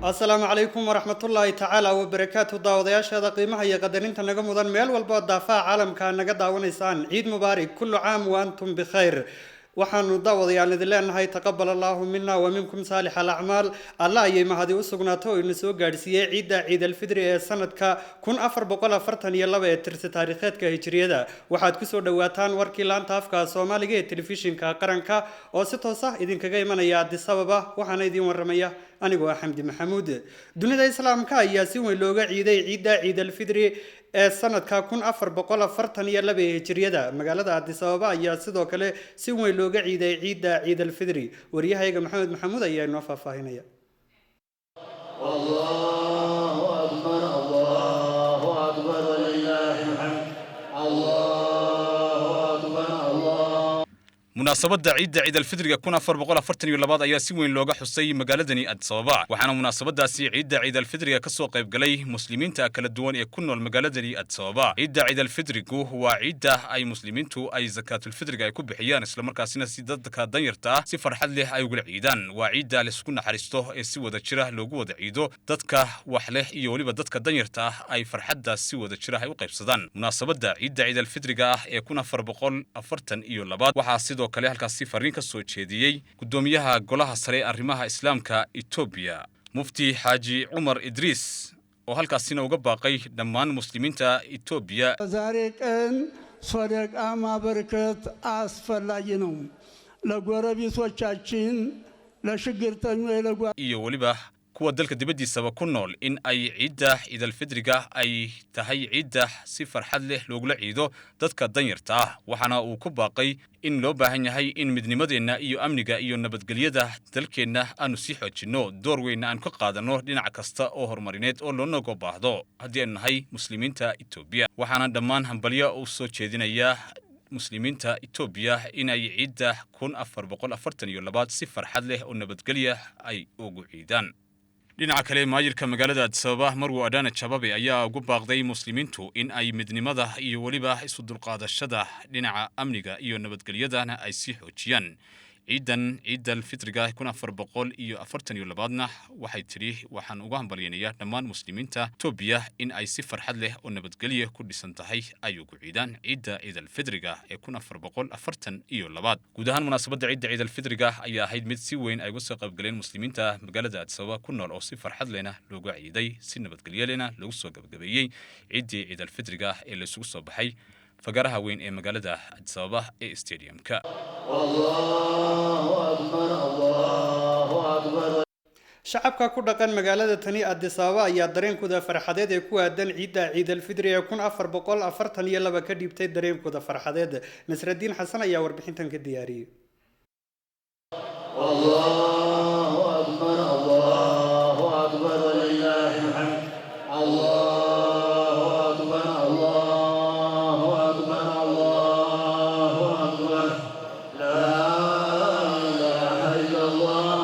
السلام عليكم ورحمة الله تعالى وبركاته داودياش هذا قيمة هي قدرين تنقم وذن ميل والبودافع عالم كان نقد ونيسان عيد مبارك كل عام وأنتم بخير وحن داود يعني ذلنا هاي تقبل الله منا ومنكم صالح الأعمال الله يما هذه وسقناته ينسو قارسية عيد الفطر سنة كون أفر بقول فرتن يلا بيترس تاريخات كهجرية وحد كسر دواتان وركيلان تافكا سومالية تلفزيون كقرنكا أو ستوصح إذن كجاي من يعد السببة وحنا إذن ورمية أنا جوا حمد محمود دون الإسلام كاياسي ولوجا عيد الفطر سنة كون أفر بقول فرتن يلا بهجرية مقالة عدس أبابا يا سيدو كله سوى لوجا عيد الفطر وريها يا محمد محمود يا نوفا فاهنيا الله أكبر ولله الحمد الله أكبر الله مناسبة عيد الفطر كون أفر بقول فرتن يلا بعض أيام سوين لوجا حسي مقالدني أدس أبابا وحنا مناسبة عيد الفطر كسوق قبلي مسلمين تأكل الدوان يكونوا المقالدني أدس أبابا عيد الفطر هو عيد أي مسلمين تو أي زكاة الفطر يكون بحيان إسلام كاسين سيدات كدنيرتا سفر حد له أي يقول عيدان وعيد لسكون حريسته سوى ذكره لوجو عيده دتك وحله يولي بدتك دنيرتا أي فرحد سوى ذكره يوقف صدان مناسبة عيد الفطر يكون أفر بقول فرتن يلا بعض وحاسدو kale halkaasi fariin ka soo jeediyay gudoomiyaha golaha sare arrimaha islaamka Ethiopia mufti Haji Umar Idris oo halkaasina uga baaqay dhammaan muslimiinta Ethiopia zaariqan sadaqa mabarkat asfalaagi ነው ለጎረቤቶቻችን ለሽግርተኞች iyo waliba kuwa dalka dibadiisaba ku nool in ay ciid al-fidriga ay tahay ciid si farxad leh loogu ciido dadka danyarta ah waxana uu ku baaqay in loo baahan yahay in midnimadeena iyo amniga iyo nabadgelyada dalkeena aanu si xoojino door weyn aan ka qaadano dhinac kasta oo horumarineed oo loo naga baahdo hadii aan nahay muslimiinta Ethiopia waxana dhammaan hambalyo u soo jeedinaya muslimiinta Ethiopia in ay ciid 1442 si farxad leh oo nabadgelyo ay ugu ciidaan dhinaca kale maayirka magaalada Addis Ababa Marwo Adana Chababe ayaa ugu baaqday muslimiintu in ay midnimada iyo waliba isu dulqaadashada dhinaca amniga iyo nabadgelyada ay si xoojiyaan ciid al-fitriga 1442 waxay tiri waxaan uga hambalyeynaa dhammaan muslimiinta Ethiopia in ay si farxad leh oo nabadgelyo ku dhisan tahay ay ugu ciidaan ciid al-fitriga 1442 guud ahaan munaasabada ciid al-fitriga ayaa ahayd mid si weyn ay uga soo qayb galeen muslimiinta magaalada Addis Ababa ku nool oo si farxad lehna loogu ciiday si nabadgelyo lehna lagu soo gabagabeeyay ciid al-fitriga ee la isugu soo baxay fagaraha weyn ee magaalada Addis Ababa ee stadiumka الله أكبر shacabka ku dhaqan magaalada tani Addis Ababa ayaa dareenkooda farxadeed ee ku aadan ciid al-fitr ee 1442 ka dhibtay dareenkooda farxadeed Nasruddin Xasan ayaa warbixintan ka diyaariyay الله أكبر ولله الحمد الله أكبر الله أكبر الله أكبر لا إله إلا الله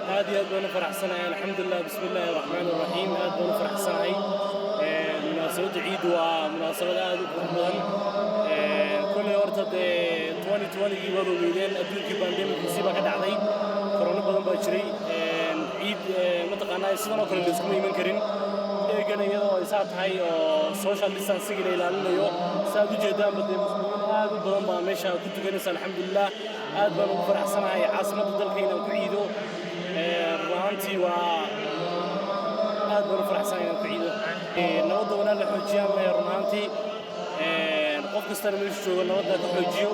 هذه أدونا فرح سنة الحمد لله بسم الله الرحمن الرحيم أدونا فرح سنة مناسبة عيد ومناسبة هذا كلهم كل ورطة 2020 وضو ميدان أدوك بانديميك مصيبة كده علي كورونا بدن بشري عيد متقنا يسمونه كل اللي يسمونه من كرين كنا يلا إساعد هاي social distancing اللي لانه يو سادو جدا بدي مسلمين هذا بدن بامشة كنت كنيسة الحمد لله أدونا فرح سنة عاصمة الدلكينا وكعيدو رهانتي و أدونا فرح سنة وكعيدو نوضو ولا لحوجيان رهانتي qof kasta meesha jooga nabadda ka xoojiyo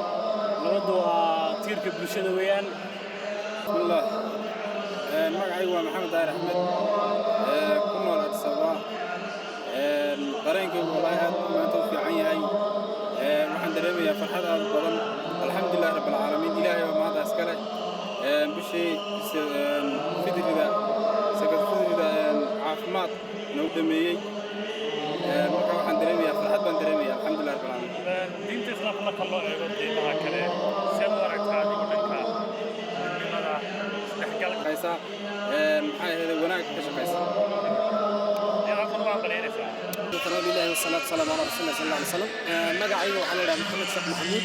nabadda waa tiirka bulshada weeyaan bismillah magacaygu waa maxamed daahir axmed ku nool Addis Ababa dareenkaygu walahi aad maanta u fiican yahay waxaan dareemayaa farxad aad badan alxamdulilah rabbil caalamiin ilaahay waa maanta iskale bishii fidriga sakad fidriga caafimaad noo dhameeyey marka waxaan dareemayaa farxad baan dareemayaa alxamdulilah rabbil caalamiin diinta islaamka marka loo eego diimaha kale see u aragtaa adigu dhanka midnimada isdhexgalka maxay ahayd wanaag ka shaqaysa halkan waa baleynaysaa الحمد لله والصلاة والسلام على رسول الله صلى الله عليه وسلم مقعي وحنا له محمد شيخ محمود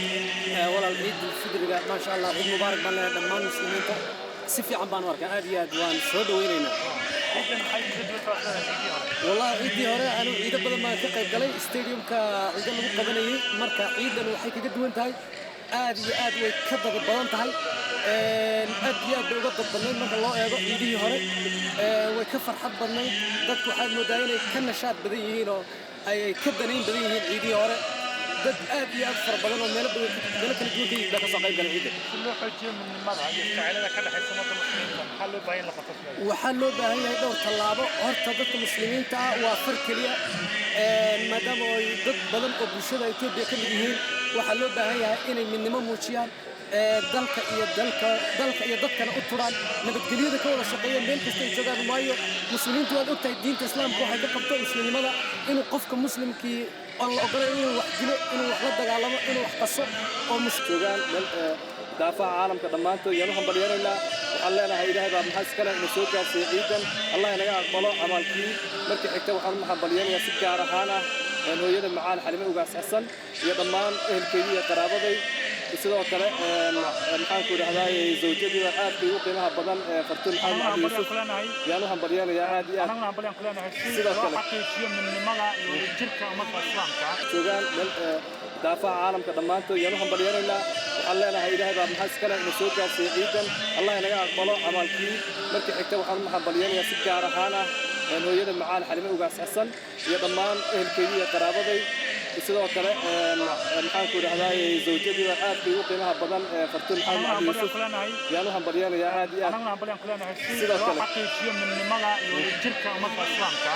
ولا العيد الفطر ما شاء الله عيد مبارك بنا دمان مسلمين سفي عم بانورك عادي وان سود ويننا والله عيدي هوري أنا عيد بدل ما كقيب قلي استاديوم كعيد اللي مقبلني مركا عيد وحيك قد وين تاي آدي ويكذب البلان تاي أدي وقت البلان مركا الله يقول عيدي هوري ويكفر حب بلان ضدك واحد مداينة كنا شاد بديهين أي كدنين بديهين عيدي هوري ضد آدي أكثر بلان وملك الجودي لك صقيب قل عيد كله حجة من المرأة يستعيل لك كل حيث مدة مسلمين حلو باين لك وحلو باهي دور طلابه هرت ضد المسلمين تا وفر كليا ما دام ضد بدن وبشده إثيوبيا كل جهين وحلو باهي إن من نمو موشيان دلك إيا ضد كان أطران نبتقليه ذا كولا شقيا بين كستين جوغان مايو مسلمين تواد أكتا الدين تسلام كوحي دقبتو مسلمين ماذا إنو قفك مسلم كي الله أقرأ إنو وحجلو إنو وحلد دقالما إنو وحقصو ومسجوغان دافع عالم كدمانتو ينوهم بريانينا وحال لنا هيدا باب محاس كلا نسوكا في عيدا الله ينقى أقبلو عمالكي مركي حكتا وحال محا بريانيا سكا رحانا إنو يدن معان حلمي وقاس حسن يضمان إهل كيدية قرابضي sidoo kale maxaan ku dhahday zawjadii aad bay u qiimaha badan fartuun maxamed cabdi yuusuf yaanu hambalyeynaya aad iyo aad sidoo kale xaqiijiyo midnimada iyo jirka ummadda islaamka joogaan meel daafaca caalamka dhammaantood yaanu hambalyeynayna waxaan leenahay ilaahay baa maxaas kale ina soo gaarsiiyey ciidan allah inaga aqbalo camalkii markii xigta waxaan u hambalyeynayaa si gaar ahaan ah hooyada macaan xalime ugaas xasan iyo dhammaan ehelkeedii iyo qaraabaday sidoo kale maxaan ku dhahday zawjadii aad bay u qiimaha badan fartuun maxamed cabdi yuusuf yaanu hambalyeynaya aad iyo aad sidoo kale xaqiijiyo midnimada iyo jirka ummadda islaamka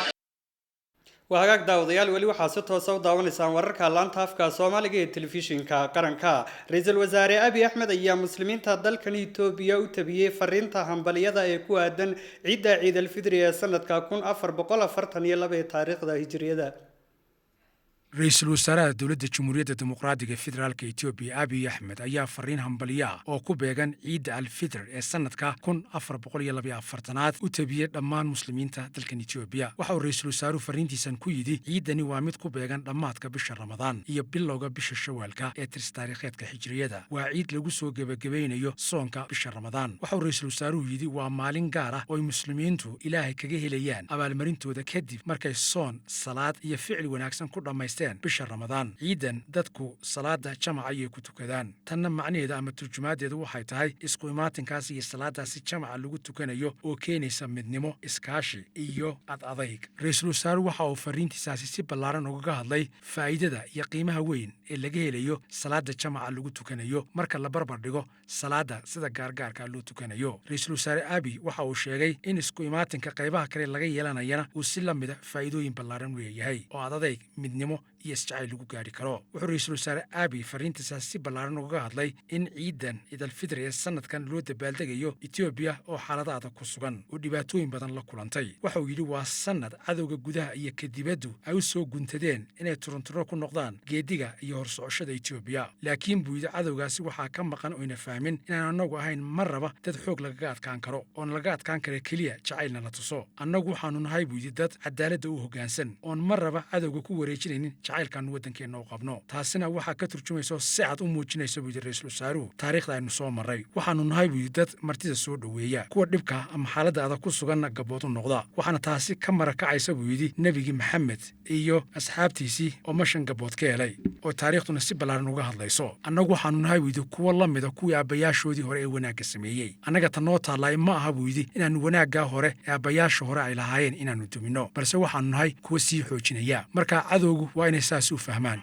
وهاجاك داوديال ولي waxaa si toos ah u daawanaysaan wararka laanta afka Soomaaliga ee telefishinka qaranka Ra'iisul Wasaare Abiy Ahmed ayaa muslimiinta dalkan Itoobiya u tabiyay fariinta hambaliyada ee ku aadan ciida Ciid al-Fitr ee sanadka 1442 taariikhda Hijriyada ra-iisul wasaaraha dowladda jamhuuriyadda dimuqraadiga federaalka etoobiya abiy axmed ayaa fariin hambaliya oo ku beegan ciidda alfitr ee sanadka aad u tabiyey dhammaan muslimiinta dalkan etoobiya waxa uu ra-iisul wasaaruhu fariintiisan ku yidhi ciiddani waa mid ku beegan dhammaadka bisha ramadaan iyo bilowga bisha shawaalka ee tirs taariikheedka xijriyada waa ciid lagu soo gebagabaynayo soonka bisha ramadaan waxa uu ra-iisul wasaaruhu yidhi waa maalin gaar ah oo ay muslimiintu ilaahay kaga helayaan abaalmarintooda kadib markay soon salaad iyo ficil wanaagsan ku dhammaystaan bisha ramadaan ciidan dadku salaada jamaca ayay ku tukadaan tanna macnaheeda ama turjumaadeedu waxay tahay isku imaatinkaas iyo salaadaasi jamaca lagu tukanayo oo keenaysa midnimo iskaashi iyo adadayg ra-iisul wasaaruhu waxa uu fariintiisaasi si ballaaran ugaga hadlay faa'iidada iyo qiimaha weyn ee laga helayo salaada jamaca lagu tukanayo marka la barbar dhigo salaada sida gaargaarka loo tukanayo ra-iisul wasaare abiy waxa uu sheegay in isku imaatinka qaybaha kale laga yeelanayana uu si la mida faa'iidooyin ballaaran u leeyahay oo adadayg midnimo iyo isjacayl lagu gaari karo wuxuu ra-iisul wasaare abiy fariintiisaas si ballaaran ugaga hadlay in ciidan ciidalfitr ee sanadkan loo dabaaldegayo etoobiya oo xaalada adag ku sugan oo dhibaatooyin badan la kulantay waxa uu yidhi waa sanad cadowga gudaha iyo kadibaddu ay u soo guntadeen inay turunturo ku noqdaan geediga iyo horsocoshada etoobiya laakiin buu yidhi cadowgaasi waxaa ka maqan oyna fahmin inaan annagu ahayn mar raba dad xoog lagaga adkaan karo oon laga adkaan kara keliya jacaylna la tuso annagu waxaanu nahay buu yidhi dad cadaaladda u hoggaansan oon mar raba cadowga ku wareejinaynin jacaylkaanu waddankeenna u qabno taasina waxaa ka turjumayso si cad u muujinaysa buu yidhi ra-iisul wasaaruhu taariikhda aynu soo marray waxaanu nahay buu yidhi dad martida soo dhoweeya kuwa dhibka ama xaaladda adag ku suganna gabood u noqda waxaana taasi ka marakacaysa buu yidhi nebigii maxamed iyo asxaabtiisii oo mashan gabood ka helay oo taariikhduna si ballaaran uga hadlayso annagu waxaanu nahay buu yidhi kuwo la mida kuwii aabbayaashoodii hore ee wanaagga sameeyey annaga ta noo taallay ma aha buu yidhi inaannu wanaaggaa hore ee aabbayaasha hore ay lahaayeen inaannu duminno balse waxaanu nahay kuwa sii xoojinaya marka cadowgu waa inay saas u fahmaan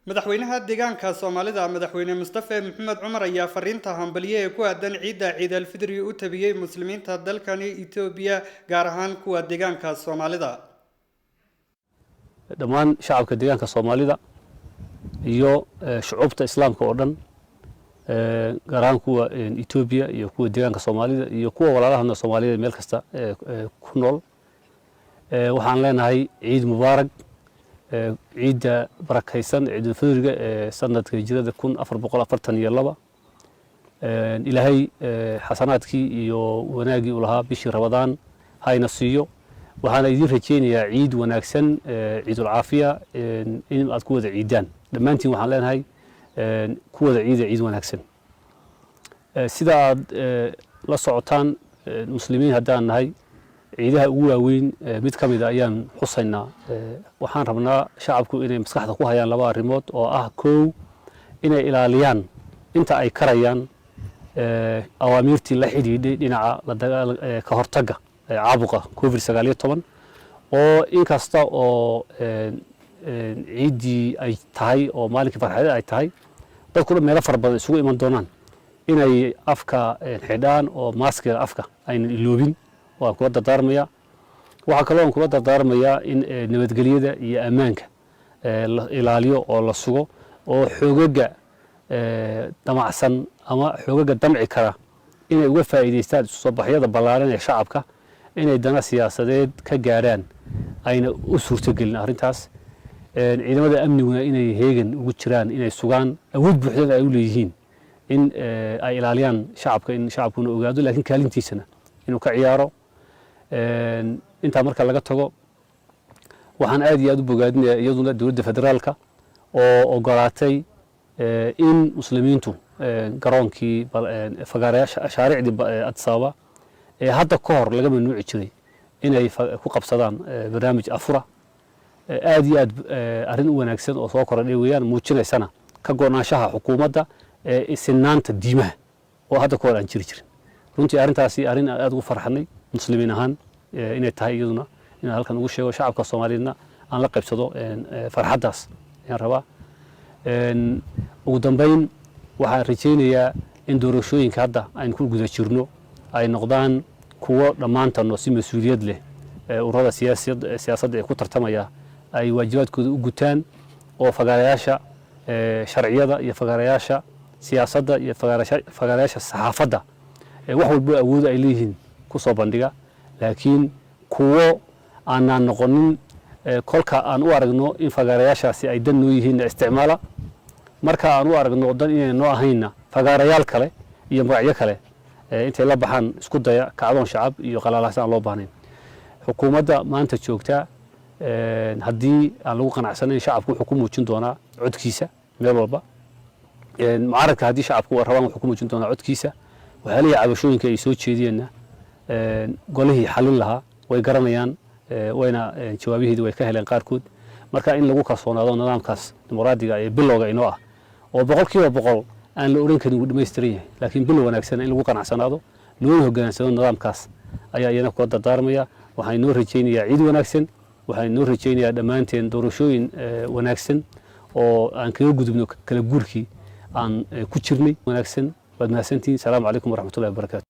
madaxweynaha deegaanka Soomaalida madaxweyne Mustafa Maxamed Cumar ayaa fariinta hambaliye ee ku aadan ciida Ciid al-Fitr u tabiyay muslimiinta dalkan Itoobiya gaar ahaan kuwa deegaanka Soomaalida dhammaan shacabka deegaanka Soomaalida iyo shucuubta islaamka oo dhan gaar ahaan kuwa Itoobiya iyo kuwa deegaanka Soomaalida iyo kuwa walaalahana Soomaalida meel kasta ku nool waxaan leenahay ciid mubaarak ciida barakaysan ciid al-fidriga sanadka hijrada 1442 ilaahay xasanaadkii iyo wanaagii u lahaa bishii ramadaan hayna siiyo waxaana idin rajeynayaa ciid wanaagsan ciidul caafiya in aad ku wada ciidaan dhammaantiin waxaan leenahay ku wada ciid wanaagsan sida aad la socotaan muslimiin haddaan nahay ciidaha ugu waaweyn mid ka mid ah ayaan xusaynaa waxaan rabnaa shacabku inay maskaxda ku hayaan laba arrimood oo ah kow inay ilaaliyaan inta ay karayaan awaamiirtii la xidhiidhay dhinaca ka hortagga caabuqa COVID-19 oo inkasta oo ciiddii ay tahay oo maalinkii farxadeed ay tahay dadku meelo fara badan isugu iman doonaan inay afka xidhaan oo maaskiga afka aynan iloobin waan kula dardaarmayaa waxaa kaloo aan kula dardaarmayaa in nabadgelyada iyo ammaanka la ilaaliyo oo la sugo oo xoogaga damacsan ama xoogaga damci kara inay uga faa'iidaystaan isu soo baxyada ballaaran ee shacabka inay dana siyaasadeed ka gaadhaan ayna u suurtogelin arrintaas ciidamada amniguna inay heegan ugu jiraan inay sugaan awood buuxdan ay u leeyihiin in ay ilaaliyaan shacabka in shacabkuna ogaado laakiin kaalintiisana inuu ka ciyaaro intaa marka laga tago waxaan aad iyo aad u bogaadinayaa iyaduna dowladda federaalka oo ogolaatay in muslimiintu garoonkii shaariicdii Addis Ababa hadda ka hor laga mamnuuci jiray inay ku qabsadaan barnaamij afura aad iyo aad arrin u wanaagsan oo soo korodhay weeyaan muujinaysana ka go'naanshaha xukuumadda sinaanta diimaha oo hadda ka hor aan jiri jirin runtii arrintaasi arrin aad ugu farxanay muslimiin ahaan inay tahay iyaduna inaan halkan ugu sheego shacabka Soomaaliyeedna aan la qaybsado farxaddaas ayaan rabaa ugu dambeyn waxaan rajeynayaa in doorashooyinka hadda aynu ku guda jirno ay noqdaan kuwo dhammaantanno si mas'uuliyad leh ururada siyaasadda ee ku tartamaya ay waajibaadkooda u gutaan oo fagaarayaasha sharciyada iyo fagaarayaasha siyaasadda iyo fagaarayaasha saxaafadda wax walba awood ay leeyihiin ku soo bandhiga laakiin kuwo aanan noqonin kolka aan u aragno in fagaarayaashaasi ay dan noo yihiin isticmaala marka aan u aragno dan inay noo ahayna fagaarayaal kale iyo magacyo kale intay la baxaan isku daya kacdoon shacab iyo qalalaas aan loo baahnayn xukuumadda maanta joogta haddii aan lagu qanacsanayn shacabku wuxuu ku muujin doonaa codkiisa meel walba mucaaradka haddii shacabku rabaan wuxuu ku muujin doonaa codkiisa waxyaalihi cabashooyinka ay soo jeediyeenna golihii xalin lahaa way garanayaan wayna jawaabihiidi way ka heleen qaarkood marka in lagu kalsoonaado nidaamkaas dimuqraadiga ee bilowga inoo ah oo boqolkiiba boqol aan la oran karin wuu dhammaystiran yahay laakiin bilow wanaagsan in lagu qanacsanaado loona hoggaansado nidaamkaas ayaa iyana kula dardaarmaya waxaan inoo rajaynayaa ciid wanaagsan waxaan inoo rajaynayaa dhammaanteen doorashooyin wanaagsan oo aan kaga gudubno kala guurkii aan ku jirnay wanaagsan waad mahadsantihiin salaamu calaykum waraxmatullahi wabarakaatu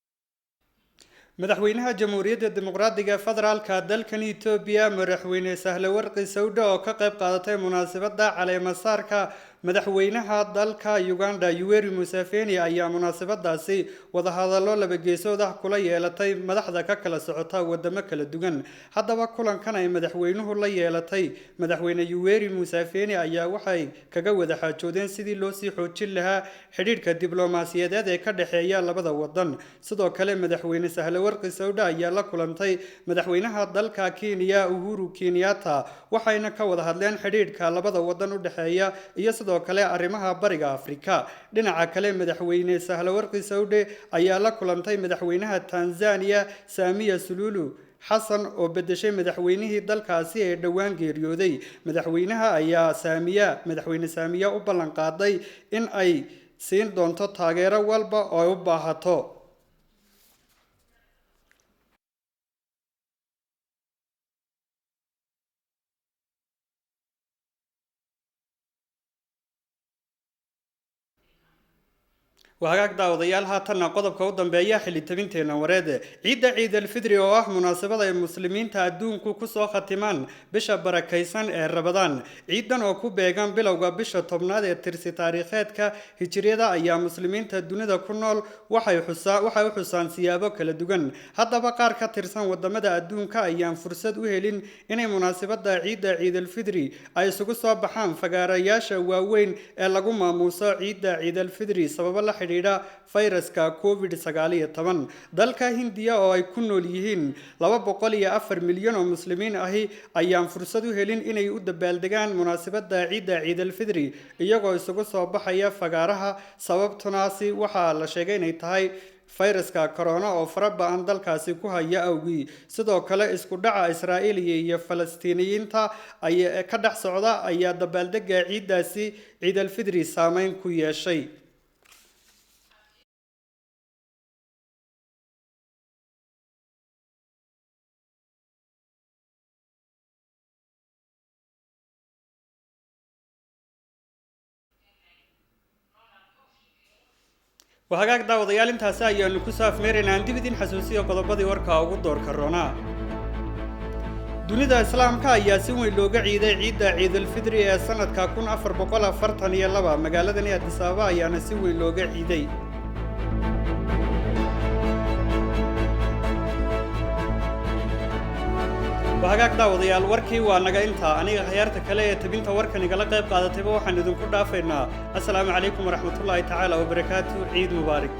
madaxweynaha jamhuuriyadda dimuqraadiga federaalka dalkan Itoobiya madaxweyne Sahle Warqi Sawda oo ka qayb qaadatay munaasabadda caleemasaarka madaxweynaha dalka Uganda Yoweri Museveni ayaa munaasabadaasi wadahadallo laba geesood ah kula yeelatay madaxda ka kala socota wadamo kala duwan haddaba kulankan ay madaxweynuhu la yeelatay madaxweyne Yoweri Museveni ayaa waxay kaga wada xaajoodeen sidii loo sii xoojin lahaa xiriirka diblomaasiyadeed ee ka dhaxeeya labada wadan sidoo kale madaxweyne Sahle Warqi Sawda ayaa la kulantay madaxweynaha dalka Kenya Uhuru Kenyatta waxayna ka wada hadleen xiriirka labada wadan u dhaxeeya iyo sidoo kale arrimaha bariga Afrika dhinaca kale madaxweyne Sahle Warqi Sawda ayaa la kulantay madaxweynaha Tanzania Samia Suluhu Hassan oo bedeshay madaxweynihii dalkaasi ee dhawaan geeriyooday madaxweynaha ayaa madaxweyne Samia u ballan qaaday in ay siin doonto taageero walba oo u baahato وهاك داوديال هاتنا قضب كودن بيا حلي تبنتين ورده عيد الفطر oo ah munaasabada ay muslimiinta adduunku ku soo khatimaan bisha barakaysan ee Ramadaan ciidan oo ku beegan bilowga bisha tobnaad ee tirsi taariikheedka hijriyada ayaa muslimiinta dunida ku nool waxay u xusaan siyaabo kala duwan haddaba qaar ka tirsan wadamada adduunka ayaan fursad u helin inay munaasabada ciid al-fitr ay isugu soo baxaan fagaarayaasha waaweyn ee lagu maamuuso ciid al-fitr sabab la xiriira fayraska COVID-19 dalka Hindiya oo ay ku nool yihiin 204 milyan oo muslimiin ahi ayaan fursad u helin inay u dabaaldegaan munaasabadda ciida Ciid al-Fidri iyagoo isugu soo baxaya fagaaraha sababtunaasi waxaa la sheegay inay tahay fayraska corona oo farabaan dalkaasi ku haya awgii sidoo kale isku dhaca Israa'iil iyo Falastiiniyiinta ay ka dhax socda ayaa dabaaldega ciidaasi Ciid al-Fidri saameyn ku yeeshay وهاجاك داوديال intaasi ayaanu ku saafmeerayna dibidin xasuusiyo qodobadii warka ugu doorka roona dunida islaamka ayaa si weyn looga ciiday ciida Ciid al-Fidri ee sanadka 1442 magaaladani Addis Ababa ayaana si weyn looga ciiday وهاجاك داوديال warkii waa naga inta aniga khiyaarta kale ee tabinta warkan igala qayb qaadatayba waxaan idinku dhaafaynaa assalaamu calaykum waraxmatullaahi tacaala wa barakaatuh ciid mubaarak